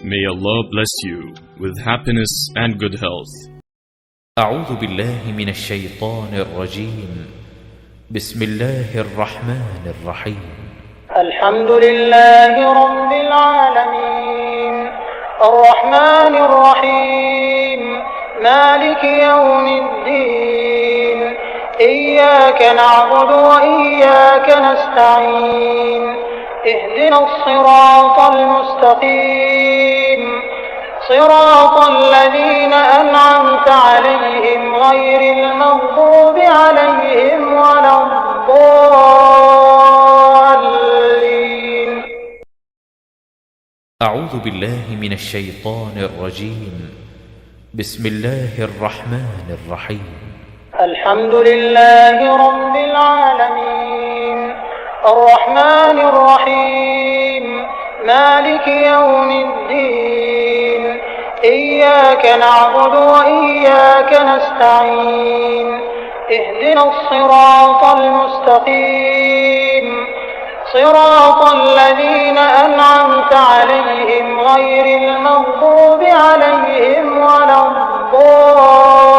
May Allah bless you with happiness and good health. أعوذ بالله من الشيطان الرجيم. بسم الله الرحمن الرحيم. الحمد لله رب العالمين الرحمن الرحيم مالك يوم الدين إياك نعبد وإياك نستعين اهدنا الصراط المستقيم صراط الذين أنعمت عليهم غير المغضوب عليهم ولا الضالين. أعوذ بالله من الشيطان الرجيم. بسم الله الرحمن الرحيم. الحمد لله رب العالمين الرحمن الرحيم مالك يوم الدين إياك نعبد وإياك نستعين اهدنا الصراط المستقيم صراط الذين أنعمت عليهم غير المغضوب عليهم ولا الضالين.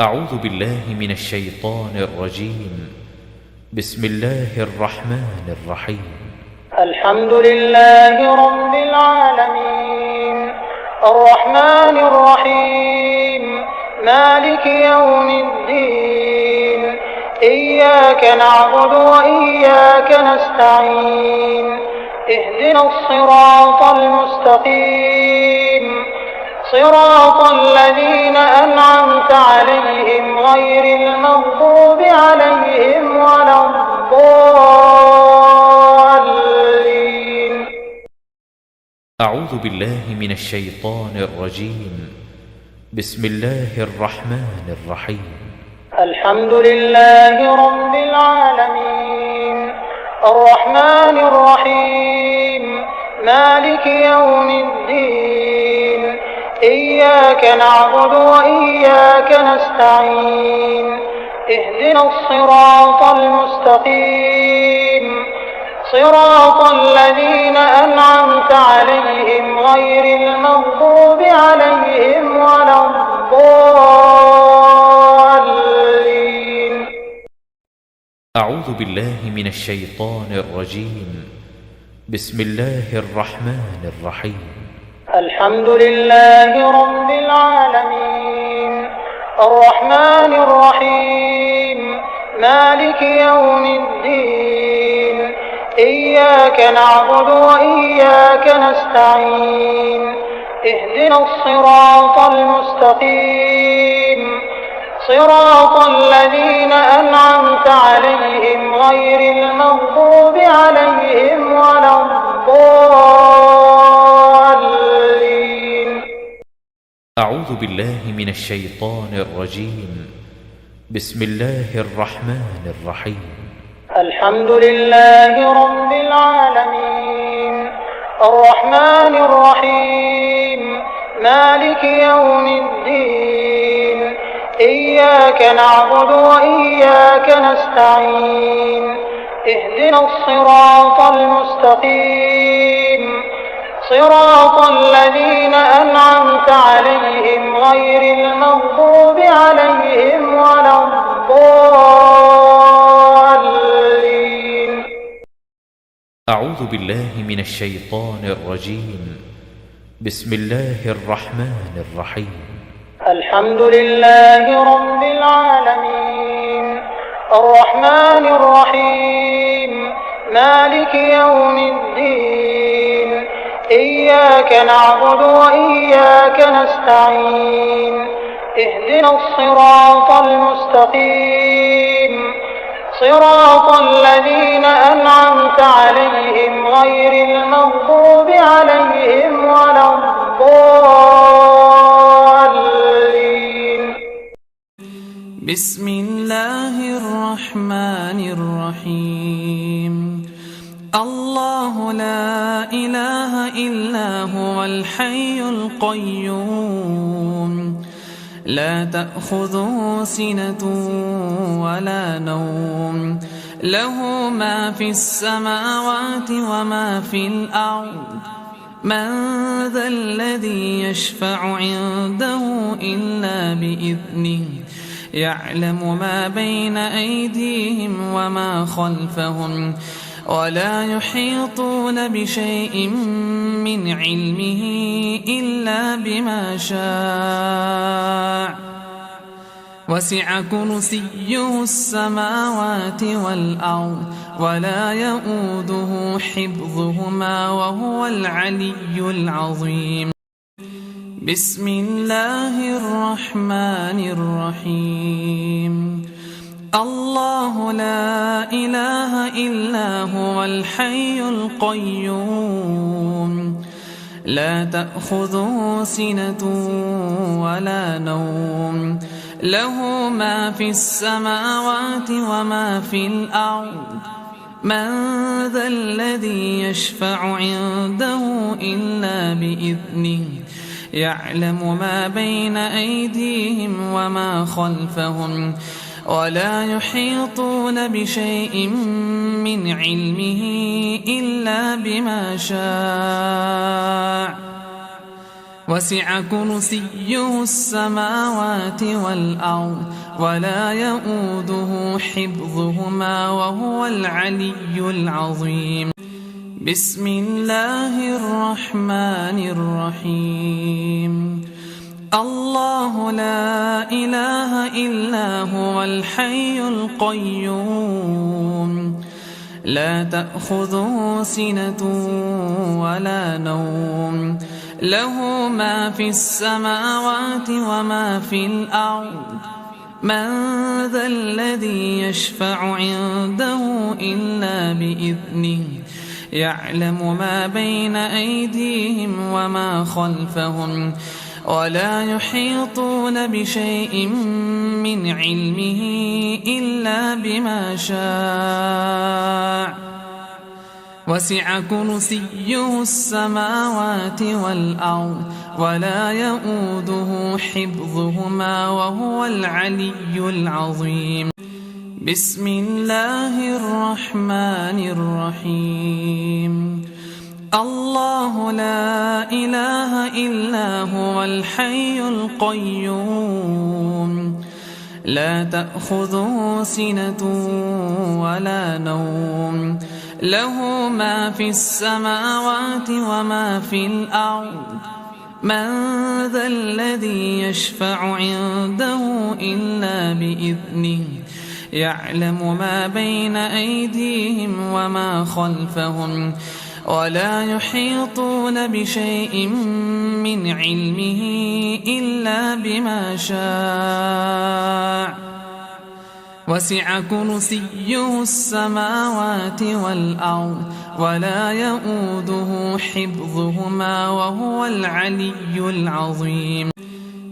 أعوذ بالله من الشيطان الرجيم. بسم الله الرحمن الرحيم. الحمد لله رب العالمين الرحمن الرحيم مالك يوم الدين إياك نعبد وإياك نستعين اهدنا الصراط المستقيم صراط الذين أنعمت عليهم غير المغضوب عليهم ولا الضالين. أعوذ بالله من الشيطان الرجيم. بسم الله الرحمن الرحيم. الحمد لله رب العالمين الرحمن الرحيم مالك يوم الدين إياك نعبد وإياك نستعين اهدنا الصراط المستقيم صراط الذين أنعمت عليهم غير المغضوب عليهم ولا الضالين. أعوذ بالله من الشيطان الرجيم. بسم الله الرحمن الرحيم. الحمد لله رب العالمين الرحمن الرحيم مالك يوم الدين إياك نعبد وإياك نستعين اهدنا الصراط المستقيم صراط الذين أنعمت عليهم غير المغضوب عليهم ولا الضالين. أعوذ بالله من الشيطان الرجيم. بسم الله الرحمن الرحيم. الحمد لله رب العالمين الرحمن الرحيم مالك يوم الدين إياك نعبد وإياك نستعين اهدنا الصراط المستقيم صراط الذين أنعمت عليهم غير المغضوب عليهم ولا الضالين. أعوذ بالله من الشيطان الرجيم. بسم الله الرحمن الرحيم. الحمد لله رب العالمين الرحمن الرحيم مالك يوم الدين إياك نعبد وإياك نستعين اهدنا الصراط المستقيم صراط الذين أنعمت عليهم غير المغضوب عليهم ولا الضالين. بسم الله الرحمن الرحيم. الله لا إله إلا هو الحي القيوم لا تأخذه سنة ولا نوم له ما في السماوات وما في الأرض من ذا الذي يشفع عنده إلا بإذنه يعلم ما بين أيديهم وما خلفهم ولا يحيطون بشيء من علمه إلا بما شاء وسع كرسيه السماوات والأرض ولا يؤوده حفظهما وهو العلي العظيم. بسم الله الرحمن الرحيم. الله لا إله إلا هو الحي القيوم لا تأخذه سنة ولا نوم له ما في السماوات وما في الأرض من ذا الذي يشفع عنده إلا بإذنه يعلم ما بين أيديهم وما خلفهم ولا يحيطون بشيء من علمه إلا بما شاء وسع كرسيه السماوات والأرض ولا يؤوده حفظهما وهو العلي العظيم. بسم الله الرحمن الرحيم. الله لا إله إلا هو الحي القيوم لا تأخذه سنة ولا نوم له ما في السماوات وما في الأرض من ذا الذي يشفع عنده إلا بإذنه يعلم ما بين أيديهم وما خلفهم ولا يحيطون بشيء من علمه إلا بما شاء وسع كرسيه السماوات والأرض ولا يؤوده حفظهما وهو العلي العظيم. بسم الله الرحمن الرحيم. الله لا إله إلا هو الحي القيوم لا تأخذه سنة ولا نوم له ما في السماوات وما في الأرض من ذا الذي يشفع عنده إلا بإذنه يعلم ما بين أيديهم وما خلفهم ولا يحيطون بشيء من علمه إلا بما شاء وسع كرسيه السماوات والأرض ولا يؤوده حفظهما وهو العلي العظيم.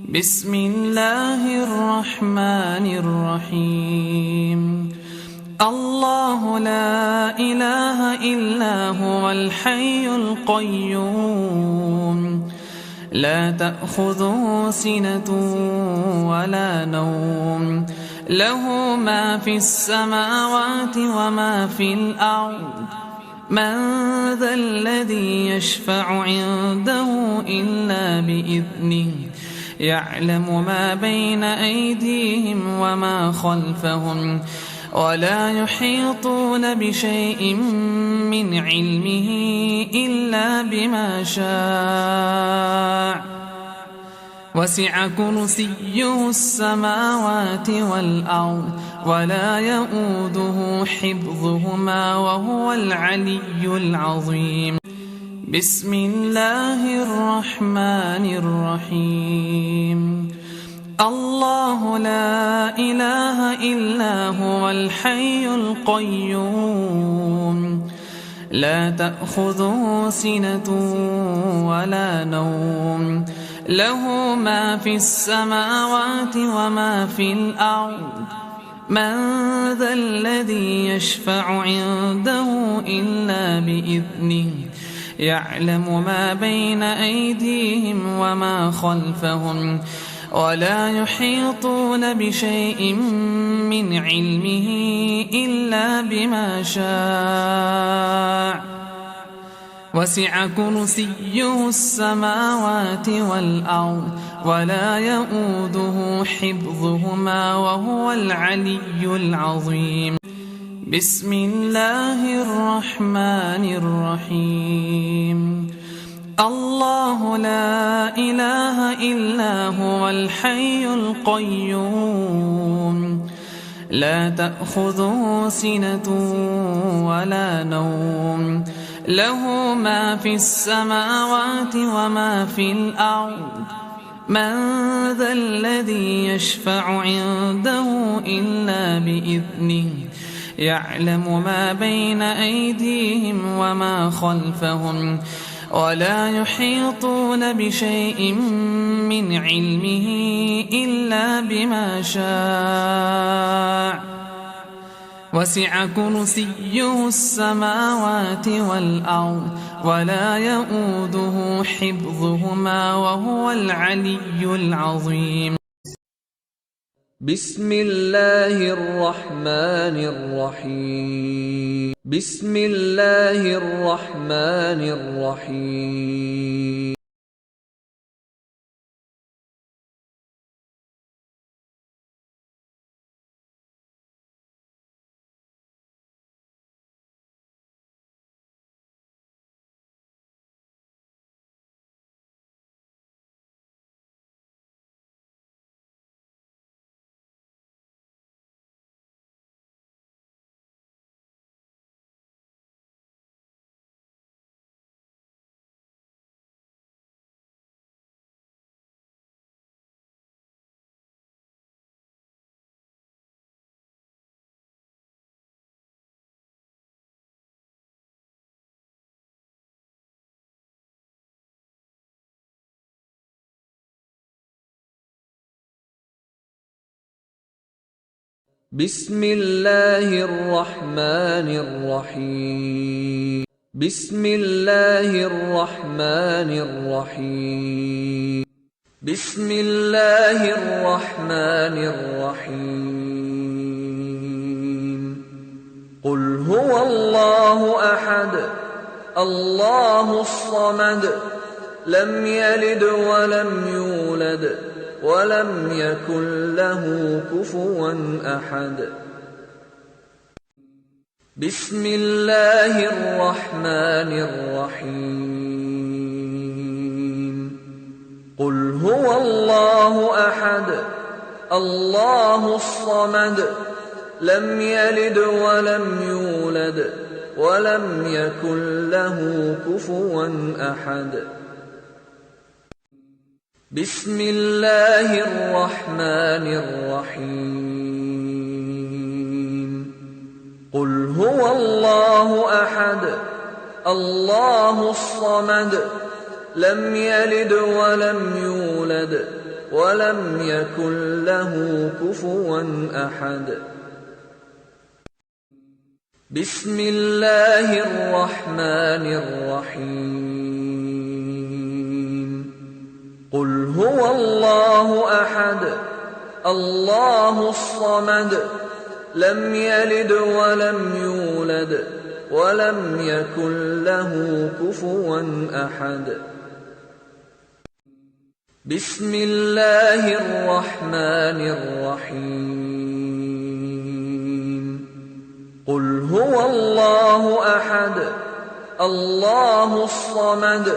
بسم الله الرحمن الرحيم. الله لا إله إلا هو الحي القيوم لا تأخذه سنة ولا نوم له ما في السماوات وما في الأرض من ذا الذي يشفع عنده إلا بإذنه يعلم ما بين أيديهم وما خلفهم ولا يحيطون بشيء من علمه إلا بما شاء وسع كرسيه السماوات والأرض ولا يؤوده حفظهما وهو العلي العظيم. بسم الله الرحمن الرحيم. الله لا إله إلا هو الحي القيوم لا تأخذه سنة ولا نوم له ما في السماوات وما في الأرض من ذا الذي يشفع عنده إلا بإذنه يعلم ما بين أيديهم وما خلفهم ولا يحيطون بشيء من علمه إلا بما شاء وسع كرسيه السماوات والأرض ولا يؤوده حفظهما وهو العلي العظيم. بسم الله الرحمن الرحيم. الله لا إله إلا هو الحي القيوم لا تأخذه سنة ولا نوم له ما في السماوات وما في الأرض من ذا الذي يشفع عنده إلا بإذنه يعلم ما بين أيديهم وما خلفهم ولا يحيطون بشيء من علمه إلا بما شاء وسع كرسيه السماوات والأرض ولا يؤوده حفظهما وهو العلي العظيم. بسم الله الرحمن الرحيم. بسم الله الرحمن الرحيم. بسم الله الرحمن الرحيم. بسم الله الرحمن الرحيم. بسم الله الرحمن الرحيم. قل هو الله أحد الله الصمد لم يلد ولم يولد ولم يكن له كفوا أحد. بسم الله الرحمن الرحيم. قل هو الله أحد الله الصمد لم يلد ولم يولد ولم يكن له كفوا أحد. بسم الله الرحمن الرحيم. قل هو الله أحد الله الصمد لم يلد ولم يولد ولم يكن له كفوا أحد. بسم الله الرحمن الرحيم. قل هو الله أحد الله الصمد لم يلد ولم يولد ولم يكن له كفوا أحد. بسم الله الرحمن الرحيم. قل هو الله أحد الله الصمد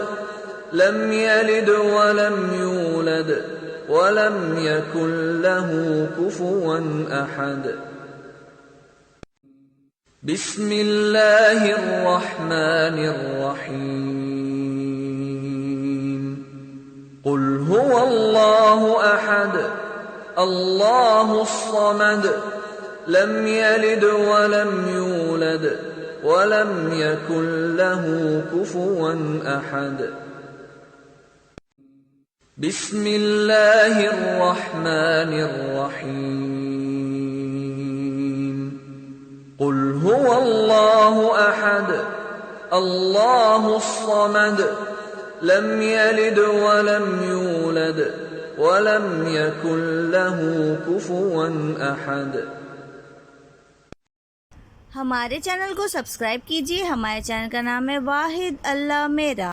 لم يلد ولم يولد ولم يكن له كفوا أحد. بسم الله الرحمن الرحيم. قل هو الله أحد الله الصمد لم يلد ولم يولد ولم يكن له كفوا أحد. بسم الله الرحمن الرحيم. قل هو الله أحد الله الصمد لم يلد ولم يولد वलम यकुल लहू कुफुवन अहद। हमारे चैनल को सब्सक्राइब कीजिए। हमारे चैनल का नाम है वाहिद अल्लाह मेरा।